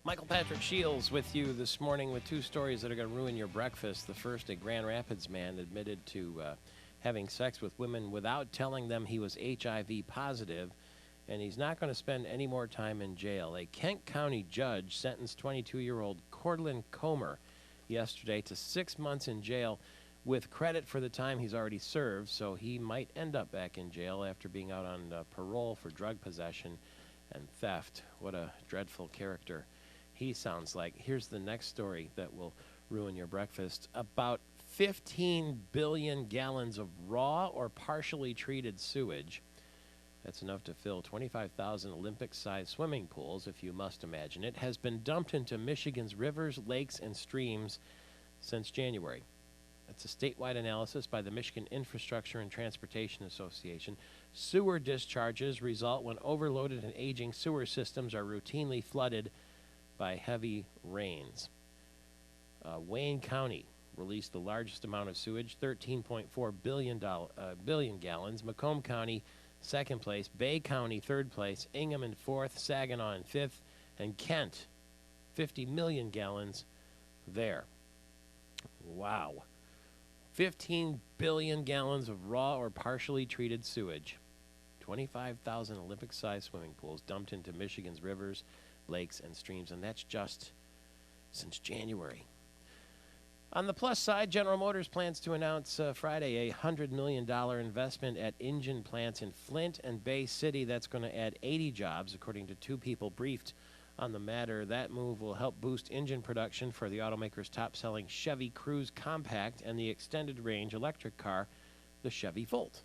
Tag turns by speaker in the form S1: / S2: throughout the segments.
S1: Michael Patrick Shields with you this morning with two stories that are going to ruin your breakfast. The first, a Grand Rapids man admitted to having sex with women without telling them he was HIV positive, and he's not going to spend any more time in jail. A Kent County judge sentenced 22-year-old Cortland Comer yesterday to 6 months in jail with credit for the time he's already served, so he might end up back in jail after being out on parole for drug possession and theft. What a dreadful character he sounds like. Here's the next story that will ruin your breakfast. About 15 billion gallons of raw or partially treated sewage. That's enough to fill 25,000 Olympic-sized swimming pools, if you must imagine it, has been dumped into Michigan's rivers, lakes, and streams since January. That's a statewide analysis by the Michigan Infrastructure and Transportation Association. Sewer discharges result when overloaded and aging sewer systems are routinely flooded by heavy rains. Wayne County released the largest amount of sewage, 13.4 billion gallons. Macomb County, second place. Bay County, third place. Ingham in fourth. Saginaw in fifth. And Kent, 50 million gallons there. Wow. 15 billion gallons of raw or partially treated sewage. 25,000 Olympic-sized swimming pools dumped into Michigan's rivers, lakes, and streams, and that's just since January. On the plus side, General Motors plans to announce Friday a $100 million investment at engine plants in Flint and Bay City. That's going to add 80 jobs, according to two people briefed on the matter. That move will help boost engine production for the automaker's top-selling Chevy Cruze Compact and the extended-range electric car, the Chevy Volt.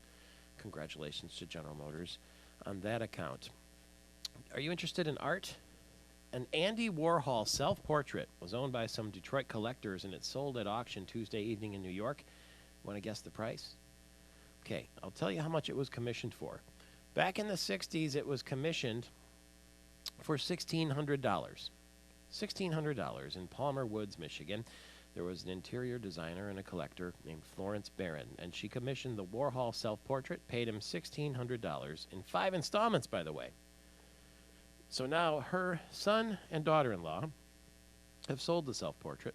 S1: Congratulations to General Motors on that account. Are you interested in art? An Andy Warhol self-portrait was owned by some Detroit collectors, and it sold at auction Tuesday evening in New York. Want to guess the price? Okay, I'll tell you how much it was commissioned for. Back in the 60s, it was commissioned for $1,600. $1,600 in Palmer Woods, Michigan. There was an interior designer and a collector named Florence Barron, and she commissioned the Warhol self-portrait, paid him $1,600 in 5 installments, by the way. So now her son and daughter-in-law have sold the self-portrait,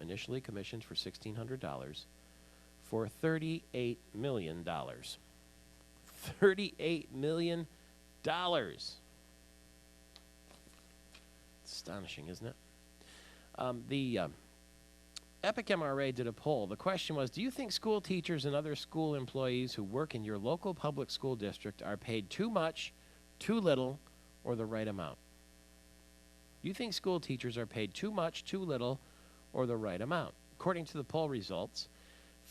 S1: initially commissioned for $1,600, for $38 million. $38 million. Astonishing, isn't it? The Epic MRA did a poll. The question was, do you think school teachers and other school employees who work in your local public school district are paid too much, too little, or the right amount? Do you think school teachers are paid too much, too little, or the right amount? According to the poll results,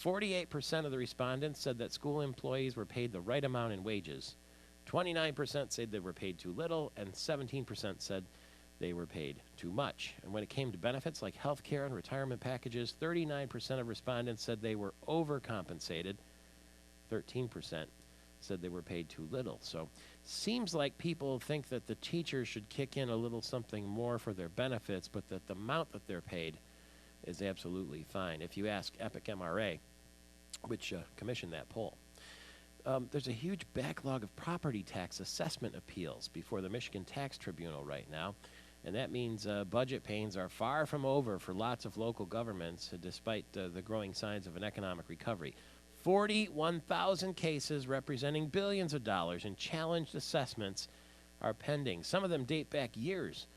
S1: 48% of the respondents said that school employees were paid the right amount in wages. 29% said they were paid too little, and 17% said they were paid too much. And when it came to benefits like health care and retirement packages, 39% of respondents said they were overcompensated. 13% said they were paid too little. So seems like people think that the teachers should kick in a little something more for their benefits, but that the amount that they're paid is absolutely fine. If you ask Epic MRA, which commissioned that poll, there's a huge backlog of property tax assessment appeals before the Michigan Tax Tribunal right now, and that means budget pains are far from over for lots of local governments, despite the growing signs of an economic recovery. 41,000 cases representing billions of dollars in challenged assessments are pending. Some of them date back years,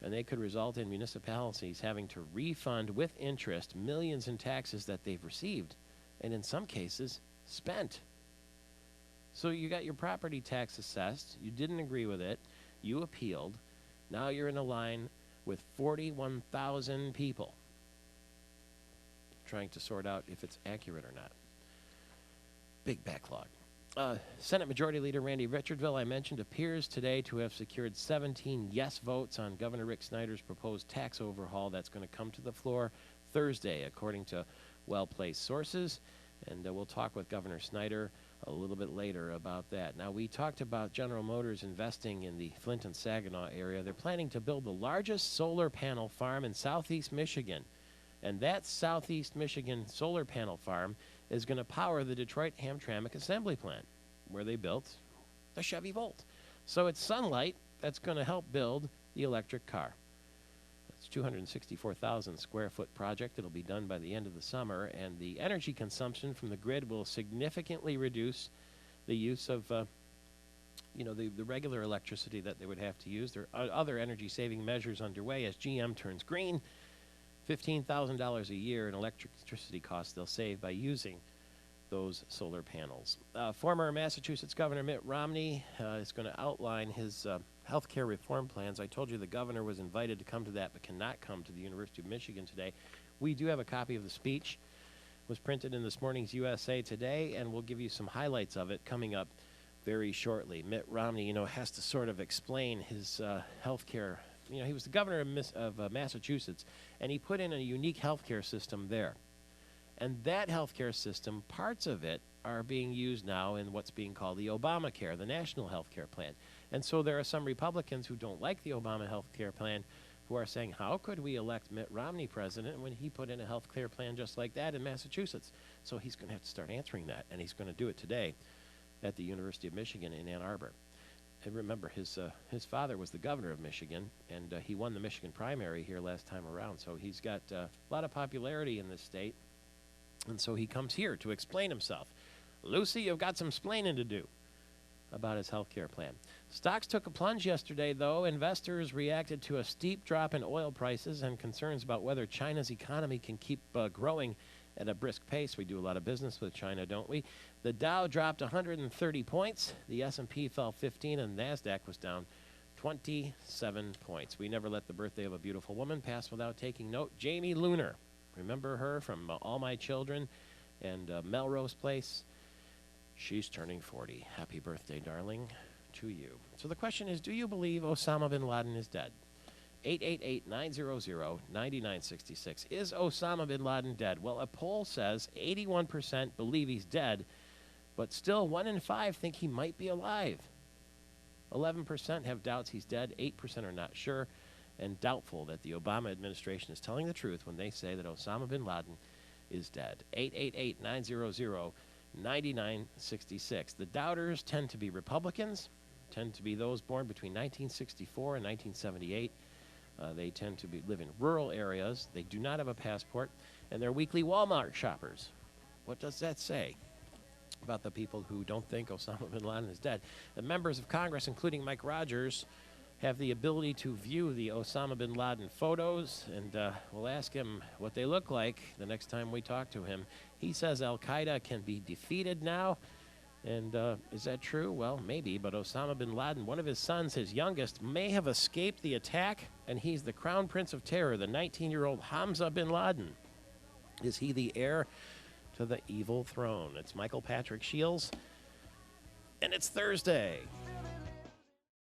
S1: and they could result in municipalities having to refund with interest millions in taxes that they've received, and in some cases, spent. So you got your property tax assessed, you didn't agree with it, you appealed, now you're in a line with 41,000 people trying to sort out if it's accurate or not. Big backlog. Senate Majority Leader Randy Richardville, I mentioned, appears today to have secured 17 yes votes on Governor Rick Snyder's proposed tax overhaul that's going to come to the floor Thursday, according to well-placed sources. And we'll talk with Governor Snyder a little bit later about that. Now, we talked about General Motors investing in the Flint and Saginaw area. They're planning to build the largest solar panel farm in southeast Michigan. And that southeast Michigan solar panel farm is going to power the Detroit Hamtramck assembly plant, where they built the Chevy Volt. So it's sunlight that's going to help build the electric car. It's a 264,000 square foot project. It'll be done by the end of the summer, and the energy consumption from the grid will significantly reduce the use of the regular electricity that they would have to use. There are other energy-saving measures underway as GM turns green. $15,000 a year in electricity costs they'll save by using those solar panels. Former Massachusetts Governor Mitt Romney is going to outline his health care reform plans. I told you the governor was invited to come to that but cannot come to the University of Michigan today. We do have a copy of the speech. It was printed in this morning's USA Today, and we'll give you some highlights of it coming up very shortly. Mitt Romney, has to sort of explain his health care. He was the governor of Massachusetts, and he put in a unique health care system there. And that healthcare system, parts of it are being used now in what's being called the Obamacare, the national healthcare plan. And so there are some Republicans who don't like the Obama healthcare plan who are saying, how could we elect Mitt Romney president when he put in a healthcare plan just like that in Massachusetts? So he's going to have to start answering that, and he's going to do it today at the University of Michigan in Ann Arbor. And remember, his father was the governor of Michigan, and he won the Michigan primary here last time around. So he's got a lot of popularity in this state. And so he comes here to explain himself. Lucy, you've got some splaining to do about his health care plan. Stocks took a plunge yesterday, though. Investors reacted to a steep drop in oil prices and concerns about whether China's economy can keep growing at a brisk pace. We do a lot of business with China, don't we? The Dow dropped 130 points. The S&P fell 15, and NASDAQ was down 27 points. We never let the birthday of a beautiful woman pass without taking note. Jamie Luner. Remember her from All My Children and Melrose Place? She's turning 40. Happy birthday, darling, to you. So the question is, do you believe Osama bin Laden is dead? 888-900-9966. Is Osama bin Laden dead? Well, a poll says 81% believe he's dead, but still 1 in 5 think he might be alive. 11% have doubts he's dead. 8% are not sure and doubtful that the Obama administration is telling the truth when they say that Osama bin Laden is dead. 888-900-9966. The doubters tend to be Republicans, tend to be those born between 1964 and 1978. They tend to live in rural areas. They do not have a passport, and they're weekly Walmart shoppers. What does that say about the people who don't think Osama bin Laden is dead? The members of Congress, including Mike Rogers, have the ability to view the Osama bin Laden photos, and we'll ask him what they look like the next time we talk to him. He says Al-Qaeda can be defeated now, and is that true? Well, maybe, but Osama bin Laden, one of his sons, his youngest, may have escaped the attack, and he's the crown prince of terror, the 19-year-old Hamza bin Laden. Is he the heir to the evil throne? It's Michael Patrick Shields, and it's Thursday.